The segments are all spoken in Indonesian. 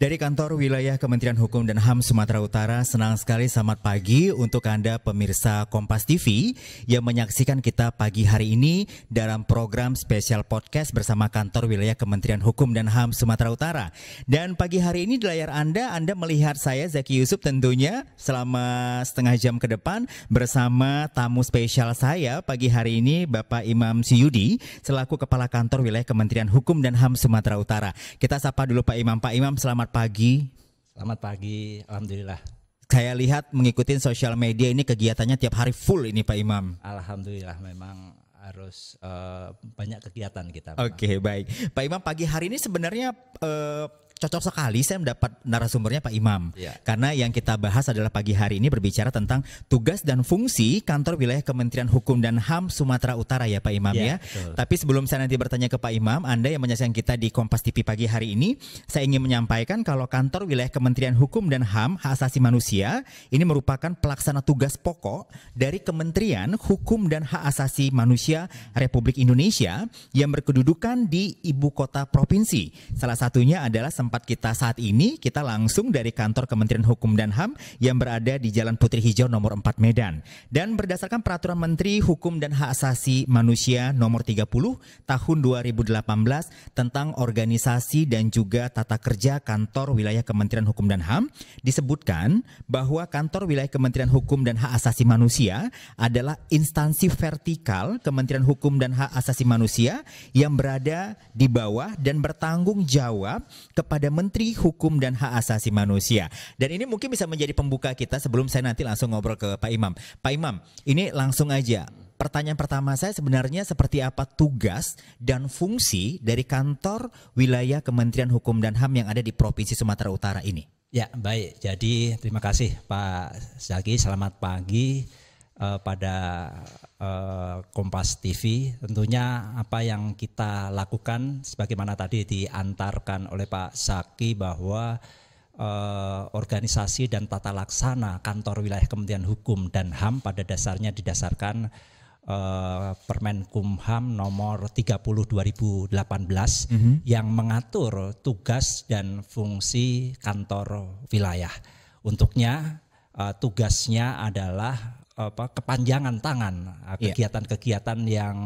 Dari kantor wilayah Kementerian Hukum dan HAM Sumatera Utara, senang sekali selamat pagi untuk Anda pemirsa Kompas TV yang menyaksikan kita pagi hari ini dalam program spesial podcast bersama kantor wilayah Kementerian Hukum dan HAM Sumatera Utara. Dan pagi hari ini di layar Anda melihat saya Zaki Yusuf tentunya selama setengah jam ke depan bersama tamu spesial saya pagi hari ini Bapak Imam Suyudi selaku Kepala Kantor Wilayah Kementerian Hukum dan HAM Sumatera Utara. Kita sapa dulu Pak Imam. Pak Imam, selamat pagi. Selamat pagi, alhamdulillah. Saya lihat mengikuti sosial media ini kegiatannya tiap hari full ini Pak Imam. Alhamdulillah, memang harus banyak kegiatan kita. Oke, baik. Pak Imam, pagi hari ini sebenarnya cocok sekali saya mendapat narasumbernya Pak Imam. Ya. Karena yang kita bahas adalah pagi hari ini berbicara tentang tugas dan fungsi kantor wilayah Kementerian Hukum dan HAM Sumatera Utara ya Pak Imam ya. Betul. Tapi sebelum saya nanti bertanya ke Pak Imam, Anda yang menyaksikan kita di Kompas TV pagi hari ini, saya ingin menyampaikan kalau kantor wilayah Kementerian Hukum dan HAM Hak Asasi Manusia ini merupakan pelaksana tugas pokok dari Kementerian Hukum dan Hak Asasi Manusia Republik Indonesia yang berkedudukan di ibu kota provinsi. Salah satunya adalah tempat kita saat ini, kita langsung dari kantor Kementerian Hukum dan HAM yang berada di Jalan Putri Hijau nomor 4 Medan. Dan berdasarkan Peraturan Menteri Hukum dan Hak Asasi Manusia nomor 30 tahun 2018 tentang organisasi dan juga tata kerja kantor wilayah Kementerian Hukum dan HAM, disebutkan bahwa kantor wilayah Kementerian Hukum dan Hak Asasi Manusia adalah instansi vertikal Kementerian Hukum dan Hak Asasi Manusia yang berada di bawah dan bertanggung jawab kepada Menteri Hukum dan Hak Asasi Manusia. Dan ini mungkin bisa menjadi pembuka kita sebelum saya nanti langsung ngobrol ke Pak Imam. Pak Imam, ini langsung aja. Pertanyaan pertama saya sebenarnya seperti apa tugas dan fungsi dari kantor wilayah Kementerian Hukum dan HAM yang ada di Provinsi Sumatera Utara ini? Ya, baik. Jadi terima kasih Pak Zaki. Selamat pagi pada Kompas TV. Tentunya apa yang kita lakukan sebagaimana tadi diantarkan oleh Pak Zaki bahwa organisasi dan tata laksana kantor wilayah Kementerian Hukum dan HAM pada dasarnya didasarkan Permenkumham nomor 30 2018 yang mengatur tugas dan fungsi kantor wilayah. Untuknya tugasnya adalah kepanjangan tangan kegiatan-kegiatan yang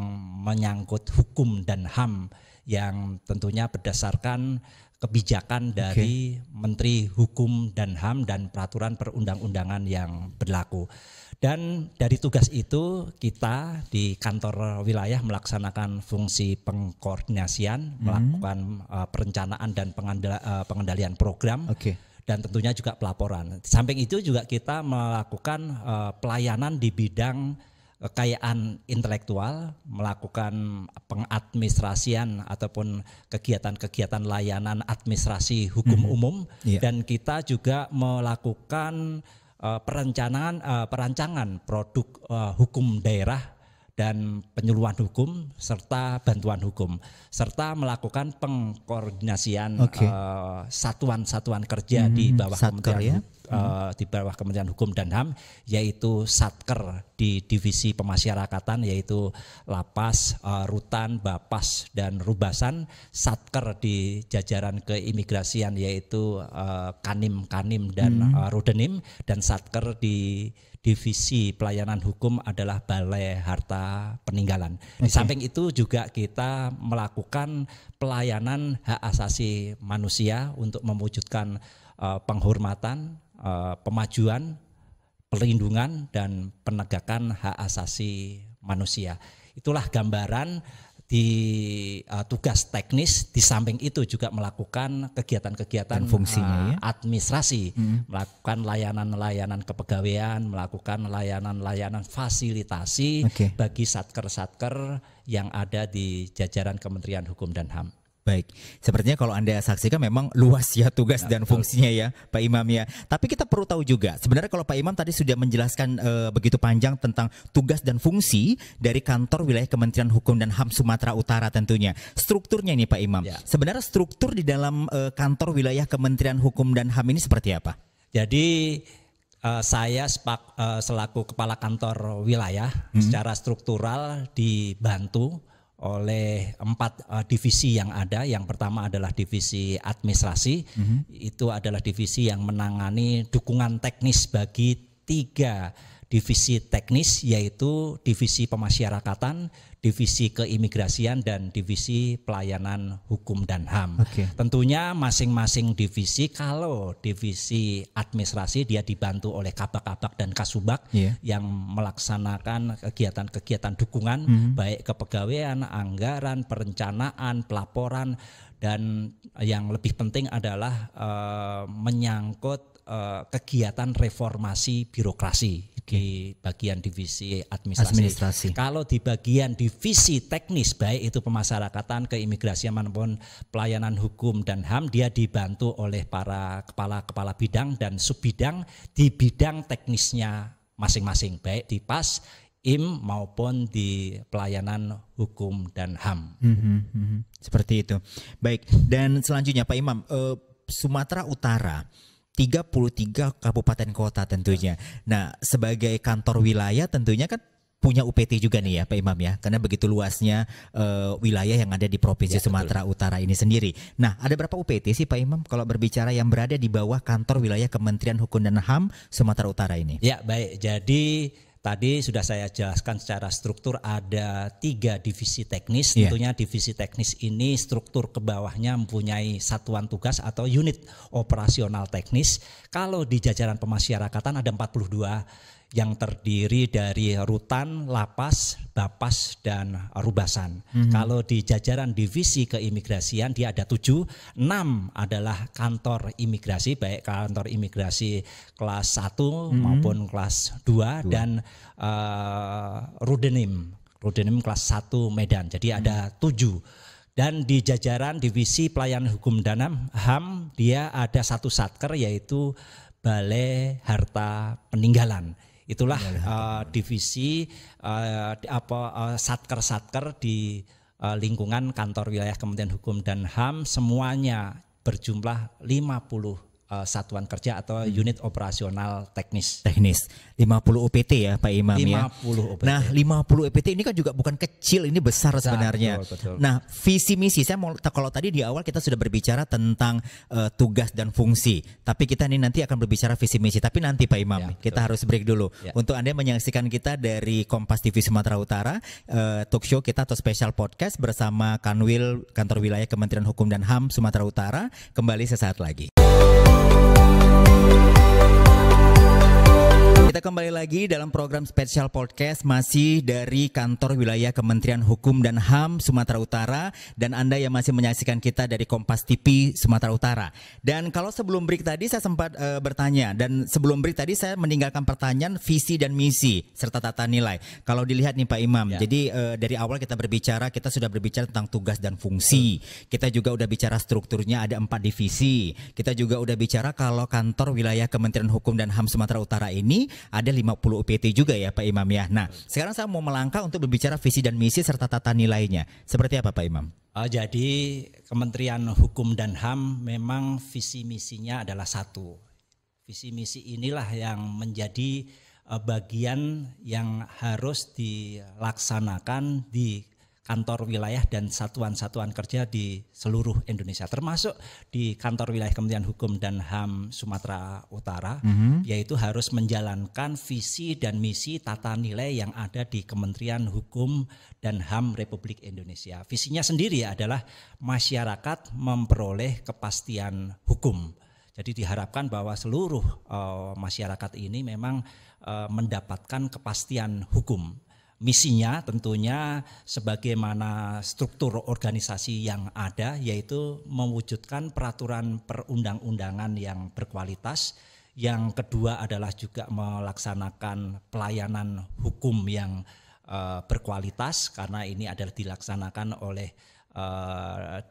menyangkut hukum dan HAM yang tentunya berdasarkan kebijakan dari Menteri Hukum dan HAM dan peraturan perundang-undangan yang berlaku. Dan dari tugas itu kita di kantor wilayah melaksanakan fungsi pengkoordinasian, melakukan perencanaan dan pengendalian program. Dan tentunya juga pelaporan. Di samping itu juga kita melakukan pelayanan di bidang kekayaan intelektual, melakukan pengadministrasian ataupun kegiatan-kegiatan layanan administrasi hukum umum, dan kita juga melakukan perancangan produk hukum daerah dan penyuluhan hukum serta bantuan hukum serta melakukan pengkoordinasian satuan-satuan kerja di bawah Kementerian di bawah Kementerian Hukum dan HAM, yaitu Satker di divisi pemasyarakatan yaitu Lapas, Rutan, Bapas dan Rubasan, Satker di jajaran keimigrasian yaitu Kanim dan Rudenim, dan Satker di divisi pelayanan hukum adalah Balai Harta Peninggalan. Di samping itu juga kita melakukan pelayanan hak asasi manusia untuk mewujudkan penghormatan, pemajuan, perlindungan dan penegakan hak asasi manusia. Itulah gambaran di tugas teknis. Di samping itu juga melakukan kegiatan-kegiatan fungsinya administrasi, melakukan layanan-layanan kepegawaian, melakukan layanan-layanan fasilitasi bagi satker-satker yang ada di jajaran Kementerian Hukum dan HAM. Baik, sepertinya kalau Anda saksikan memang luas ya tugas dan fungsinya ya Pak Imam ya. Tapi kita perlu tahu juga, sebenarnya kalau Pak Imam tadi sudah menjelaskan begitu panjang tentang tugas dan fungsi dari kantor wilayah Kementerian Hukum dan HAM Sumatera Utara tentunya. Strukturnya ini Pak Imam, sebenarnya struktur di dalam kantor wilayah Kementerian Hukum dan HAM ini seperti apa? Jadi saya selaku Kepala Kantor Wilayah secara struktural dibantu oleh 4 divisi yang ada. Yang pertama adalah divisi administrasi, itu adalah divisi yang menangani dukungan teknis bagi 3 divisi teknis, yaitu divisi pemasyarakatan, divisi keimigrasian, dan divisi pelayanan hukum dan HAM. Tentunya masing-masing divisi, kalau divisi administrasi dia dibantu oleh kabak-kabak dan kasubag yang melaksanakan kegiatan-kegiatan dukungan baik kepegawaian, anggaran, perencanaan, pelaporan, dan yang lebih penting adalah menyangkut kegiatan reformasi birokrasi di bagian divisi administrasi. Kalau di bagian divisi teknis, baik itu pemasyarakatan, keimigrasian maupun pelayanan hukum dan HAM, dia dibantu oleh para kepala bidang dan subbidang di bidang teknisnya masing-masing, baik di PAS, IM maupun di pelayanan hukum dan HAM. Seperti itu. Baik, dan selanjutnya Pak Imam, Sumatera Utara 33 kabupaten kota tentunya. Nah, sebagai kantor wilayah tentunya kan punya UPT juga nih ya Pak Imam ya, karena begitu luasnya wilayah yang ada di Provinsi Sumatera Utara ini sendiri. Nah, ada berapa UPT sih Pak Imam kalau berbicara yang berada di bawah kantor wilayah Kementerian Hukum dan HAM Sumatera Utara ini? Ya, baik. Jadi tadi sudah saya jelaskan secara struktur, ada 3 divisi teknis. Tentunya divisi teknis ini struktur ke bawahnya mempunyai satuan tugas atau unit operasional teknis. Kalau di jajaran pemasyarakatan ada 42 yang terdiri dari rutan, lapas, bapas, dan rubasan. Kalau di jajaran divisi keimigrasian dia ada 7, 6 adalah kantor imigrasi, baik kantor imigrasi kelas 1 maupun kelas 2, dan Rudenim kelas 1 Medan. Jadi ada 7. Dan di jajaran divisi pelayanan hukum dan HAM dia ada 1 satker, yaitu Balai Harta Peninggalan. Itulah divisi satker-satker di lingkungan kantor wilayah Kementerian Hukum dan HAM, semuanya berjumlah 50 satuan kerja atau unit operasional teknis. 50 UPT ya Pak Imam 50 ya. UPT. Nah, 50 UPT ini kan juga bukan kecil, ini besar sebenarnya. Betul. Nah, visi misi saya mau, kalau tadi di awal kita sudah berbicara tentang tugas dan fungsi, tapi kita ini nanti akan berbicara visi misi. Tapi nanti Pak Imam, kita harus break dulu. Untuk Anda menyaksikan kita dari Kompas TV Sumatera Utara, talk show kita atau special podcast bersama Kanwil Kantor Wilayah Kementerian Hukum dan HAM Sumatera Utara, kembali sesaat lagi. Kita kembali lagi dalam program spesial podcast masih dari Kantor Wilayah Kementerian Hukum dan HAM Sumatera Utara, dan Anda yang masih menyaksikan kita dari Kompas TV Sumatera Utara. Dan kalau sebelum break tadi saya sempat bertanya, dan sebelum break tadi saya meninggalkan pertanyaan visi dan misi serta tata nilai. Kalau dilihat nih Pak Imam, jadi dari awal kita sudah berbicara tentang tugas dan fungsi. Kita juga udah bicara strukturnya ada 4 divisi. Kita juga udah bicara kalau Kantor Wilayah Kementerian Hukum dan HAM Sumatera Utara ini ada 50 UPT juga ya Pak Imam ya. Nah, sekarang saya mau melangkah untuk berbicara visi dan misi serta tata nilainya. Seperti apa Pak Imam? Jadi Kementerian Hukum dan HAM memang visi misinya adalah 1. Visi misi inilah yang menjadi bagian yang harus dilaksanakan di kantor wilayah dan satuan-satuan kerja di seluruh Indonesia, termasuk di kantor wilayah Kementerian Hukum dan HAM Sumatera Utara, yaitu harus menjalankan visi dan misi tata nilai yang ada di Kementerian Hukum dan HAM Republik Indonesia. Visinya sendiri adalah masyarakat memperoleh kepastian hukum. Jadi diharapkan bahwa seluruh masyarakat ini memang mendapatkan kepastian hukum. Misinya tentunya sebagaimana struktur organisasi yang ada, yaitu mewujudkan peraturan perundang-undangan yang berkualitas. Yang kedua adalah juga melaksanakan pelayanan hukum yang berkualitas, karena ini adalah dilaksanakan oleh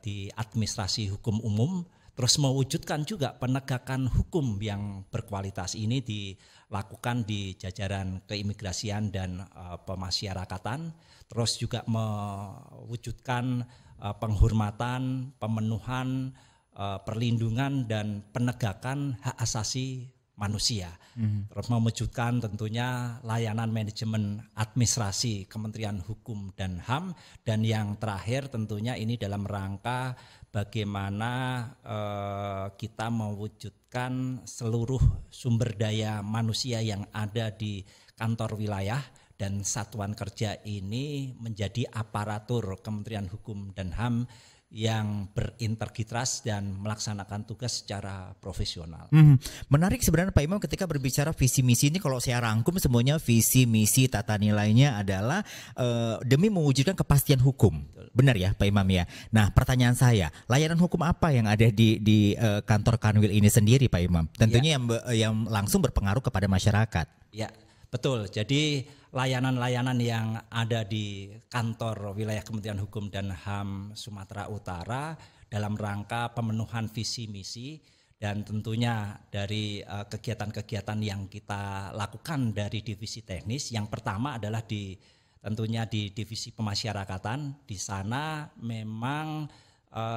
di administrasi hukum umum. Terus mewujudkan juga penegakan hukum yang berkualitas, ini dilakukan di jajaran keimigrasian dan pemasyarakatan. Terus juga mewujudkan penghormatan, pemenuhan, perlindungan dan penegakan hak asasi manusia. Terus mewujudkan tentunya layanan manajemen administrasi Kementerian Hukum dan HAM, dan yang terakhir tentunya ini dalam rangka bagaimana kita mewujudkan seluruh sumber daya manusia yang ada di kantor wilayah dan satuan kerja ini menjadi aparatur Kementerian Hukum dan HAM yang berintegritas dan melaksanakan tugas secara profesional. Menarik sebenarnya Pak Imam ketika berbicara visi misi ini, kalau saya rangkum semuanya visi misi tata nilainya adalah demi mewujudkan kepastian hukum. Benar ya Pak Imam ya. Nah pertanyaan saya, layanan hukum apa yang ada di kantor Kanwil ini sendiri Pak Imam? Tentunya yang langsung berpengaruh kepada masyarakat. Ya. Betul, jadi layanan-layanan yang ada di kantor wilayah Kementerian Hukum dan HAM Sumatera Utara dalam rangka pemenuhan visi misi, dan tentunya dari kegiatan-kegiatan yang kita lakukan dari divisi teknis, yang pertama adalah tentunya di divisi pemasyarakatan. Di sana memang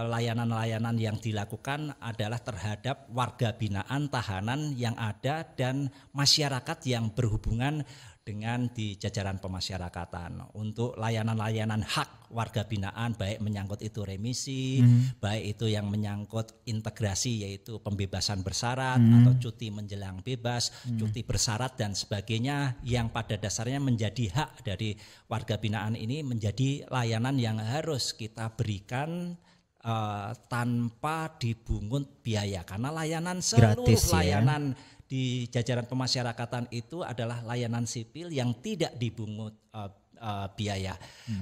layanan-layanan yang dilakukan adalah terhadap warga binaan tahanan yang ada dan masyarakat yang berhubungan dengan di jajaran pemasyarakatan. Untuk layanan-layanan hak warga binaan, baik menyangkut itu remisi, baik itu yang menyangkut integrasi yaitu pembebasan bersyarat atau cuti menjelang bebas, cuti bersyarat dan sebagainya, yang pada dasarnya menjadi hak dari warga binaan ini, menjadi layanan yang harus kita berikan tanpa dipungut biaya, karena layanan seluruh gratis, layanan di jajaran pemasyarakatan itu adalah layanan sipil yang tidak dipungut biaya.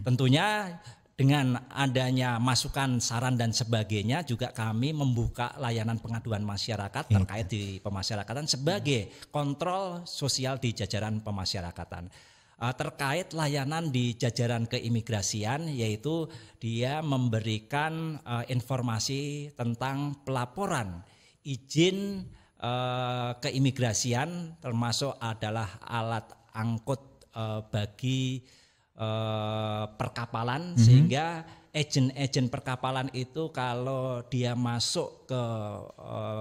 Tentunya dengan adanya masukan, saran dan sebagainya, juga kami membuka layanan pengaduan masyarakat terkait di pemasyarakatan sebagai kontrol sosial di jajaran pemasyarakatan. Terkait layanan di jajaran keimigrasian, yaitu dia memberikan informasi tentang pelaporan izin keimigrasian, termasuk adalah alat angkut bagi perkapalan, sehingga agen-agen perkapalan itu kalau dia masuk ke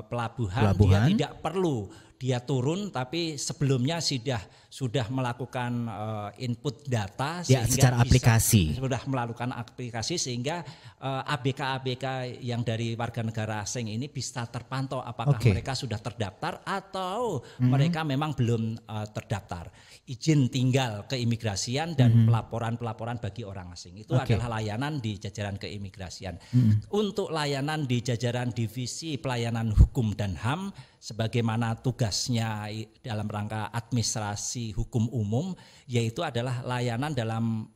pelabuhan dia tidak perlu dia turun, tapi sebelumnya sudah melakukan input data ya, secara aplikasi. Sudah melakukan aplikasi, sehingga ABK-ABK yang dari warga negara asing ini bisa terpantau apakah mereka sudah terdaftar atau mereka memang belum terdaftar. Izin tinggal keimigrasian dan pelaporan-pelaporan bagi orang asing itu adalah layanan di jajaran keimigrasian. Untuk layanan di jajaran divisi pelayanan hukum dan HAM, sebagaimana tugasnya dalam rangka administrasi hukum umum, yaitu adalah layanan dalam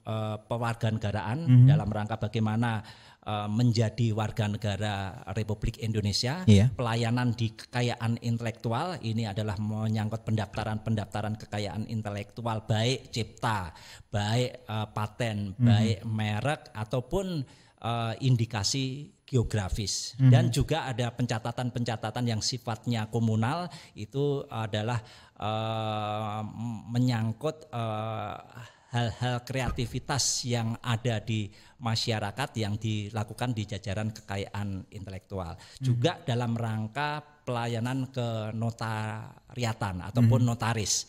pewarganegaraan, dalam rangka bagaimana menjadi warga negara Republik Indonesia, pelayanan di kekayaan intelektual, ini adalah menyangkut pendaftaran kekayaan intelektual, baik cipta, baik paten, baik merek ataupun indikasi geografis, dan juga ada pencatatan-pencatatan yang sifatnya komunal, itu adalah menyangkut hal-hal kreativitas yang ada di masyarakat yang dilakukan di jajaran kekayaan intelektual. Juga dalam rangka pelayanan ke notariatan ataupun notaris.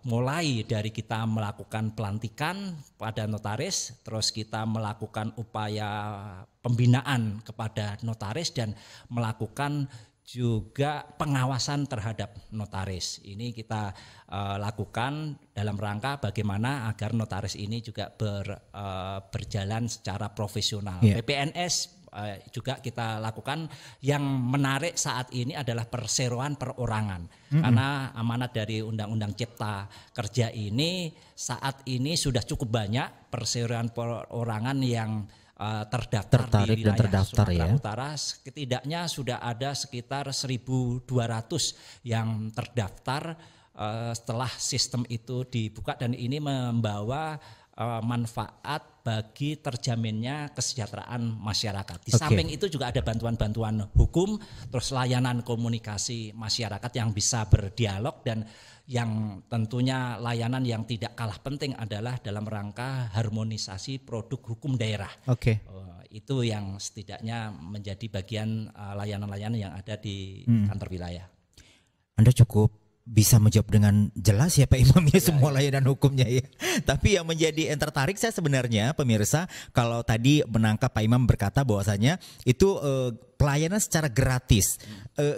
Mulai dari kita melakukan pelantikan pada notaris, terus kita melakukan upaya pembinaan kepada notaris dan melakukan juga pengawasan terhadap notaris. Ini kita lakukan dalam rangka bagaimana agar notaris ini juga berjalan secara profesional. PPNS juga kita lakukan. Yang menarik saat ini adalah perseroan perorangan, karena amanat dari Undang-Undang Cipta Kerja ini saat ini sudah cukup banyak perseroan perorangan yang terdaftar di wilayah Sumatera Utara. Setidaknya sudah ada sekitar 1.200 yang terdaftar setelah sistem itu dibuka, dan ini membawa manfaat bagi terjaminnya kesejahteraan masyarakat. Di samping itu juga ada bantuan-bantuan hukum, terus layanan komunikasi masyarakat yang bisa berdialog, dan yang tentunya layanan yang tidak kalah penting adalah dalam rangka harmonisasi produk hukum daerah. Itu yang setidaknya menjadi bagian layanan-layanan yang ada di kantor wilayah. Anda cukup bisa menjawab dengan jelas ya Pak Imam ya, semua layanan hukumnya ya. Tapi yang menjadi yang tertarik saya sebenarnya pemirsa, kalau tadi menangkap Pak Imam berkata bahwasanya itu pelayanan secara gratis.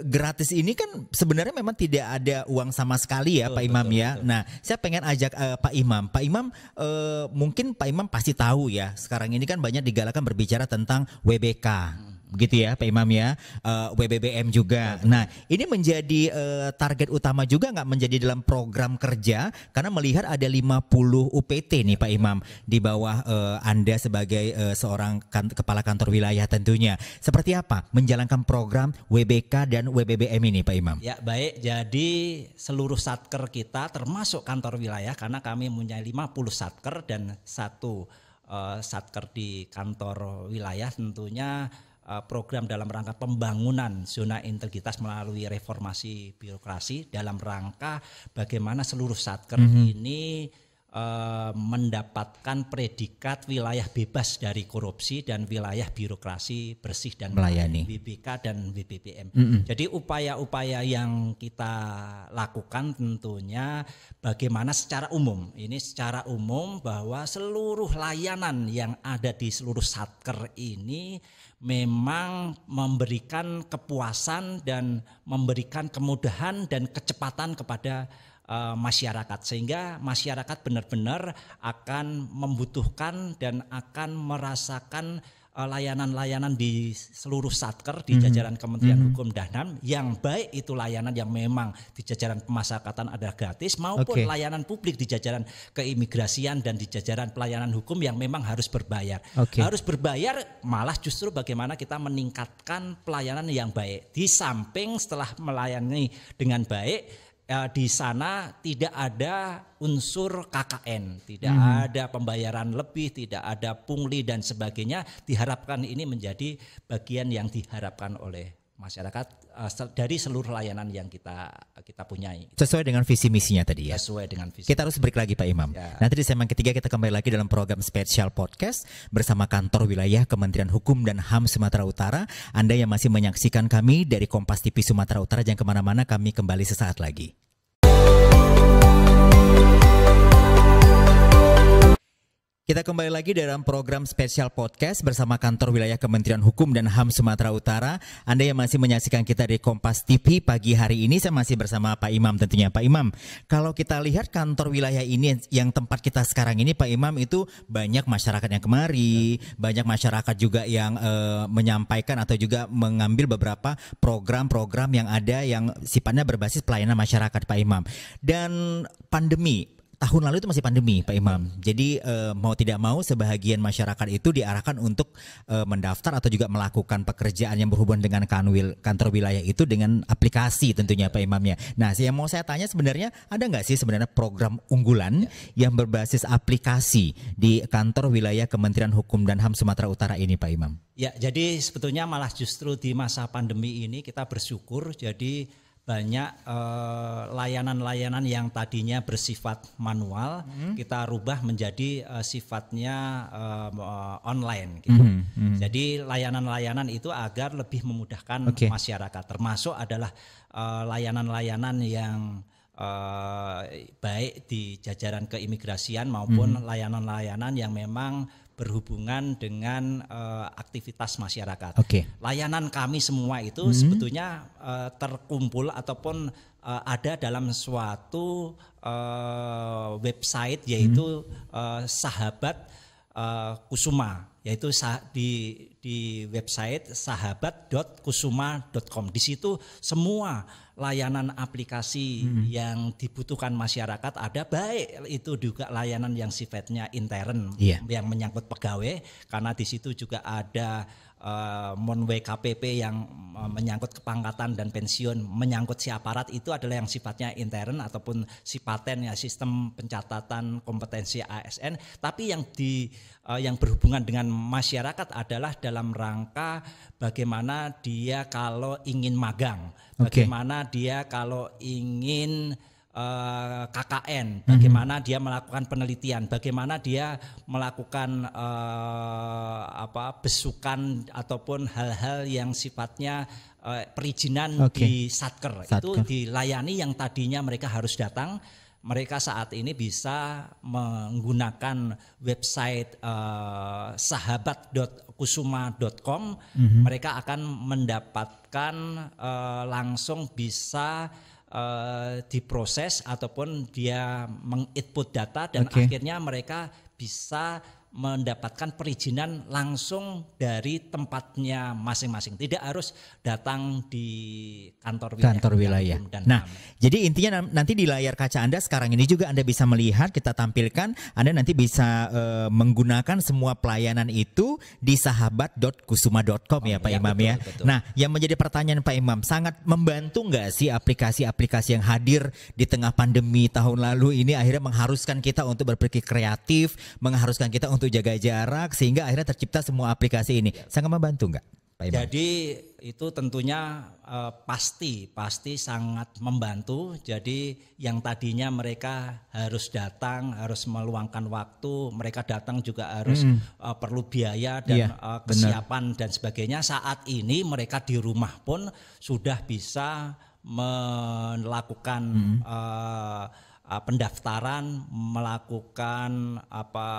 Gratis ini kan sebenarnya memang tidak ada uang sama sekali ya Pak Imam ya. Betul. Nah saya pengen ajak Pak Imam mungkin Pak Imam pasti tahu ya, sekarang ini kan banyak digalakan berbicara tentang WBK. Begitu ya Pak Imam ya, WBBM juga. Nah ini menjadi target utama juga nggak menjadi dalam program kerja, karena melihat ada 50 UPT nih Pak Imam di bawah Anda sebagai seorang kepala kantor wilayah tentunya. Seperti apa menjalankan program WBK dan WBBM ini Pak Imam? Ya baik, jadi seluruh satker kita termasuk kantor wilayah, karena kami punya 50 satker dan satu satker di kantor wilayah, tentunya program dalam rangka pembangunan zona integritas melalui reformasi birokrasi dalam rangka bagaimana seluruh satker ini mendapatkan predikat wilayah bebas dari korupsi dan wilayah birokrasi bersih dan melayani, WBK dan WBBM. Jadi upaya-upaya yang kita lakukan tentunya bagaimana secara umum bahwa seluruh layanan yang ada di seluruh satker ini memang memberikan kepuasan dan memberikan kemudahan dan kecepatan kepada masyarakat, sehingga masyarakat benar-benar akan membutuhkan dan akan merasakan layanan-layanan di seluruh satker di jajaran Kementerian Hukum dan HAM, yang baik itu layanan yang memang di jajaran pemasyarakatan adalah gratis, maupun layanan publik di jajaran keimigrasian dan di jajaran pelayanan hukum yang memang harus berbayar. Harus berbayar, malah justru bagaimana kita meningkatkan pelayanan yang baik. Di samping setelah melayani dengan baik, di sana tidak ada unsur KKN, tidak ada pembayaran lebih, tidak ada pungli dan sebagainya. Diharapkan ini menjadi bagian yang diharapkan oleh masyarakat dari seluruh layanan yang kita punyai. Sesuai dengan visi misinya tadi ya. Sesuai dengan visi. Kita harus break lagi Pak Imam. Ya. Nanti di segmen ketiga kita kembali lagi dalam program spesial podcast bersama Kantor Wilayah Kementerian Hukum dan HAM Sumatera Utara. Anda yang masih menyaksikan kami dari Kompas TV Sumatera Utara, jangan kemana-mana, kami kembali sesaat lagi. Kita kembali lagi dalam program spesial podcast bersama Kantor Wilayah Kementerian Hukum dan HAM Sumatera Utara. Anda yang masih menyaksikan kita di Kompas TV pagi hari ini, saya masih bersama Pak Imam tentunya. Pak Imam, kalau kita lihat kantor wilayah ini yang tempat kita sekarang ini Pak Imam, itu banyak masyarakat yang kemari, banyak masyarakat juga yang menyampaikan atau juga mengambil beberapa program-program yang ada yang sifatnya berbasis pelayanan masyarakat Pak Imam. Dan pandemi, tahun lalu itu masih pandemi Pak Imam. Jadi mau tidak mau sebahagian masyarakat itu diarahkan untuk mendaftar atau juga melakukan pekerjaan yang berhubungan dengan kantor wilayah itu dengan aplikasi tentunya Pak Imamnya. Nah yang mau saya tanya sebenarnya, ada nggak sih sebenarnya program unggulan yang berbasis aplikasi di kantor wilayah Kementerian Hukum dan HAM Sumatera Utara ini Pak Imam? Ya, jadi sebetulnya malah justru di masa pandemi ini kita bersyukur, jadi banyak layanan-layanan yang tadinya bersifat manual kita rubah menjadi sifatnya online gitu. Jadi layanan-layanan itu agar lebih memudahkan masyarakat, termasuk adalah layanan-layanan yang baik di jajaran keimigrasian maupun layanan-layanan yang memang berhubungan dengan aktivitas masyarakat. Layanan kami semua itu sebetulnya terkumpul ataupun ada dalam suatu website, yaitu Sahabat Kusuma, yaitu di website sahabat.kusuma.com. Di situ semua layanan aplikasi yang dibutuhkan masyarakat ada, baik itu juga layanan yang sifatnya intern yang menyangkut pegawai, karena di situ juga ada Monwe KPP yang menyangkut kepangkatan dan pensiun, menyangkut si aparat, itu adalah yang sifatnya intern ataupun si paten ya, sistem pencatatan kompetensi ASN. Tapi yang berhubungan dengan masyarakat adalah dalam rangka bagaimana dia kalau ingin magang, bagaimana dia kalau ingin KKN, bagaimana dia melakukan penelitian, bagaimana dia melakukan besukan ataupun hal-hal yang sifatnya perizinan di Satker. Itu dilayani yang tadinya mereka harus datang. Mereka saat ini bisa menggunakan website sahabat.kusuma.com. Mereka akan mendapatkan langsung bisa diproses ataupun dia menginput data dan akhirnya mereka bisa mendapatkan perizinan langsung dari tempatnya masing-masing, tidak harus datang di kantor wilayah. Nah, jadi intinya nanti di layar kaca Anda sekarang ini juga Anda bisa melihat, kita tampilkan, Anda nanti bisa menggunakan semua pelayanan itu di sahabat.kusuma.com ya Pak Imam ya. Betul. Nah, yang menjadi pertanyaan Pak Imam, sangat membantu nggak sih aplikasi-aplikasi yang hadir di tengah pandemi tahun lalu ini akhirnya mengharuskan kita untuk berpikir kreatif, mengharuskan kita untuk jaga jarak sehingga akhirnya tercipta semua aplikasi ini. Sangat membantu nggak Pak Imam? Jadi itu tentunya pasti sangat membantu. Jadi yang tadinya mereka harus datang, harus meluangkan waktu, mereka datang juga harus perlu biaya dan kesiapan dan sebagainya. Saat ini mereka di rumah pun sudah bisa melakukan pendaftaran, melakukan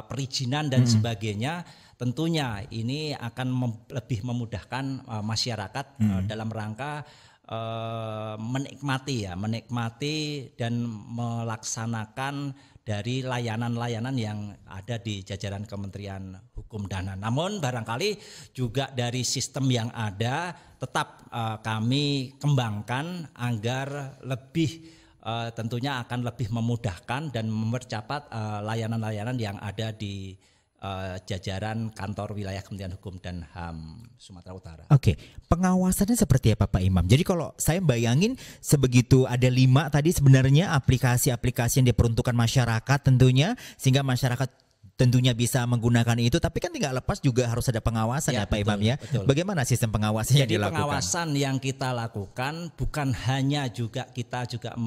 perizinan dan sebagainya. Tentunya ini akan lebih memudahkan masyarakat dalam rangka menikmati dan melaksanakan dari layanan-layanan yang ada di jajaran Kementerian Hukum dan HAM. Namun barangkali juga dari sistem yang ada tetap kami kembangkan agar lebih tentunya akan lebih memudahkan dan mempercepat layanan-layanan yang ada di jajaran kantor wilayah Kementerian Hukum dan HAM Sumatera Utara. Oke, pengawasannya seperti apa Pak Imam? Jadi kalau saya bayangin sebegitu ada 5 tadi sebenarnya aplikasi-aplikasi yang diperuntukkan masyarakat tentunya sehingga masyarakat tentunya bisa menggunakan itu, tapi kan tidak lepas juga harus ada pengawasan ya Pak Imam ya. Betul. Bagaimana sistem pengawasannya dilakukan? Jadi pengawasan yang kita lakukan bukan hanya kita juga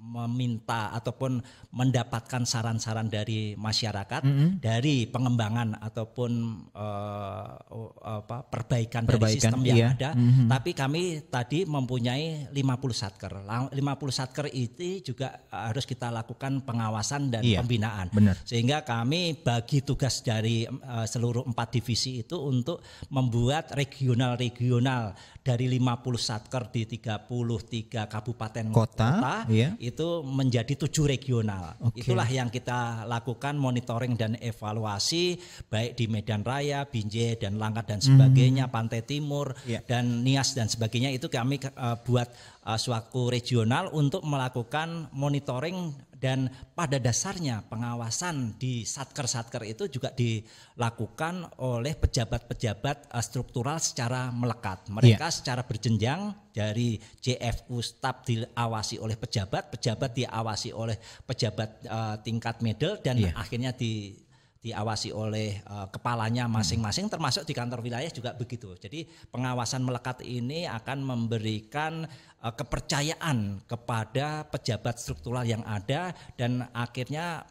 meminta ataupun mendapatkan saran-saran dari masyarakat dari pengembangan ataupun perbaikan dari sistem yang ada. Tapi kami tadi mempunyai 50 satker. 50 satker itu juga harus kita lakukan pengawasan dan pembinaan. Benar. Sehingga kami bagi tugas dari seluruh 4 divisi itu untuk membuat regional-regional dari 50 satker di 33 kabupaten kota itu menjadi 7 regional. Itulah yang kita lakukan monitoring dan evaluasi baik di Medan Raya, Binjai dan Langkat dan sebagainya, Pantai Timur dan Nias dan sebagainya, itu kami buat suatu regional untuk melakukan monitoring. Dan pada dasarnya pengawasan di satker-satker itu juga dilakukan oleh pejabat-pejabat struktural secara melekat. Mereka secara berjenjang dari JFU staf diawasi oleh pejabat diawasi oleh pejabat tingkat middle dan akhirnya diawasi oleh kepalanya masing-masing, termasuk di kantor wilayah juga begitu. Jadi pengawasan melekat ini akan memberikan kepercayaan kepada pejabat struktural yang ada dan akhirnya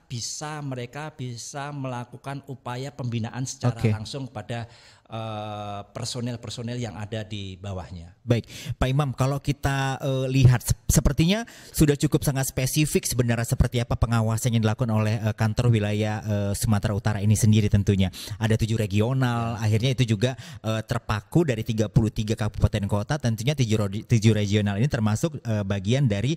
mereka bisa melakukan upaya pembinaan secara langsung pada personel-personel yang ada di bawahnya. Baik, Pak Imam, kalau kita lihat sepertinya sudah cukup sangat spesifik sebenarnya seperti apa pengawasan yang dilakukan oleh kantor wilayah Sumatera Utara ini sendiri tentunya. Ada 7 regional, akhirnya itu juga terpaku dari 33 kabupaten kota, tentunya 7 regional ini termasuk bagian dari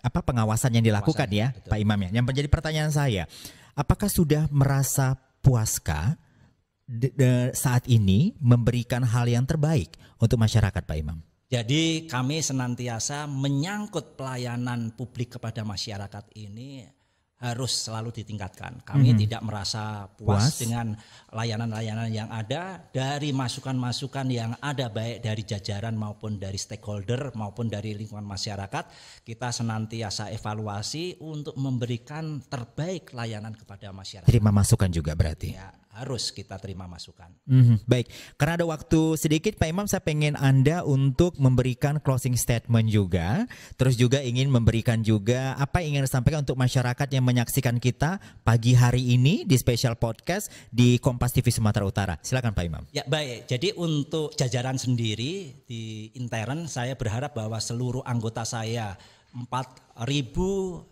pengawasan yang dilakukan betul. Pak Imam ya. Yang menjadi pertanyaan saya, apakah sudah merasa puaskah saat ini memberikan hal yang terbaik untuk masyarakat Pak Imam? Jadi kami senantiasa menyangkut pelayanan publik kepada masyarakat ini harus selalu ditingkatkan. Kami tidak merasa puas dengan layanan-layanan yang ada, dari masukan-masukan yang ada baik dari jajaran maupun dari stakeholder maupun dari lingkungan masyarakat. Kita senantiasa evaluasi untuk memberikan terbaik layanan kepada masyarakat. Terima masukan juga berarti. Ya, harus kita terima masukan. Baik, karena ada waktu sedikit Pak Imam, saya pengen Anda untuk memberikan closing statement juga, terus juga ingin memberikan juga apa yang ingin disampaikan untuk masyarakat yang menyaksikan kita pagi hari ini di special podcast di Kompas TV Sumatera Utara. Silakan Pak Imam. Ya baik, jadi untuk jajaran sendiri di intern, saya berharap bahwa seluruh anggota saya 4.130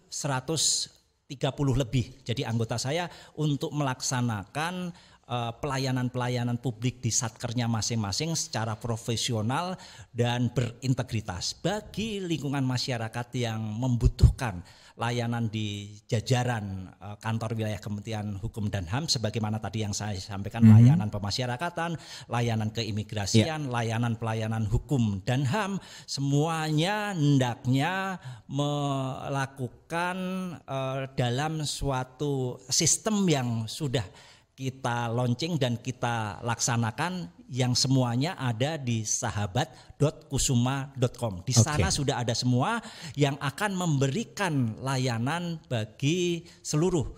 lebih. Jadi anggota saya untuk melaksanakan pelayanan-pelayanan publik di satkernya masing-masing secara profesional dan berintegritas bagi lingkungan masyarakat yang membutuhkan layanan di jajaran kantor wilayah Kementerian Hukum dan HAM, sebagaimana tadi yang saya sampaikan, layanan pemasyarakatan, layanan keimigrasian, layanan pelayanan hukum dan HAM, semuanya hendaknya melakukan dalam suatu sistem yang sudah kita launching dan kita laksanakan, yang semuanya ada di sahabat.kusuma.com. Di sana sudah ada semua yang akan memberikan layanan bagi seluruh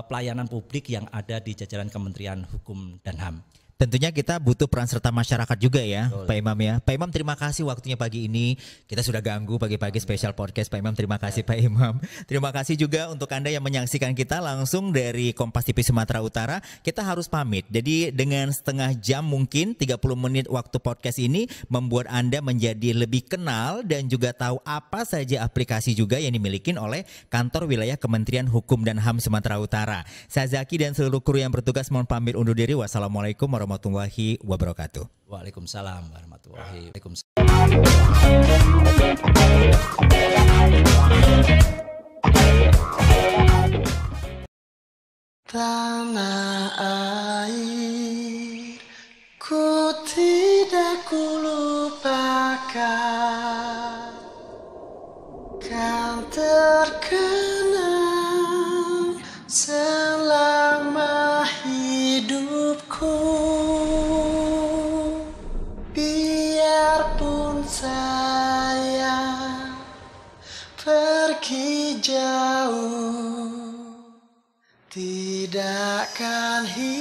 pelayanan publik yang ada di jajaran Kementerian Hukum dan HAM. Tentunya kita butuh peran serta masyarakat juga ya, Pak Imam ya. Pak Imam, terima kasih waktunya pagi ini. Kita sudah ganggu pagi-pagi special podcast Pak Imam. Terima kasih Pak Imam. Terima kasih juga untuk Anda yang menyaksikan kita langsung dari Kompas TV Sumatera Utara. Kita harus pamit. Jadi dengan setengah jam mungkin 30 menit waktu podcast ini membuat Anda menjadi lebih kenal dan juga tahu apa saja aplikasi juga yang dimiliki oleh kantor wilayah Kementerian Hukum dan HAM Sumatera Utara. Saya Zaki dan seluruh kru yang bertugas mohon pamit undur diri. Wassalamualaikum warahmatullahi wabarakatuh. Waalaikumsalam warahmatullahi wabarakatuh. Tanah air ku tidak kulupakan, kan terkenang selama hidupku. Biarpun saya pergi jauh, tidak akan hilang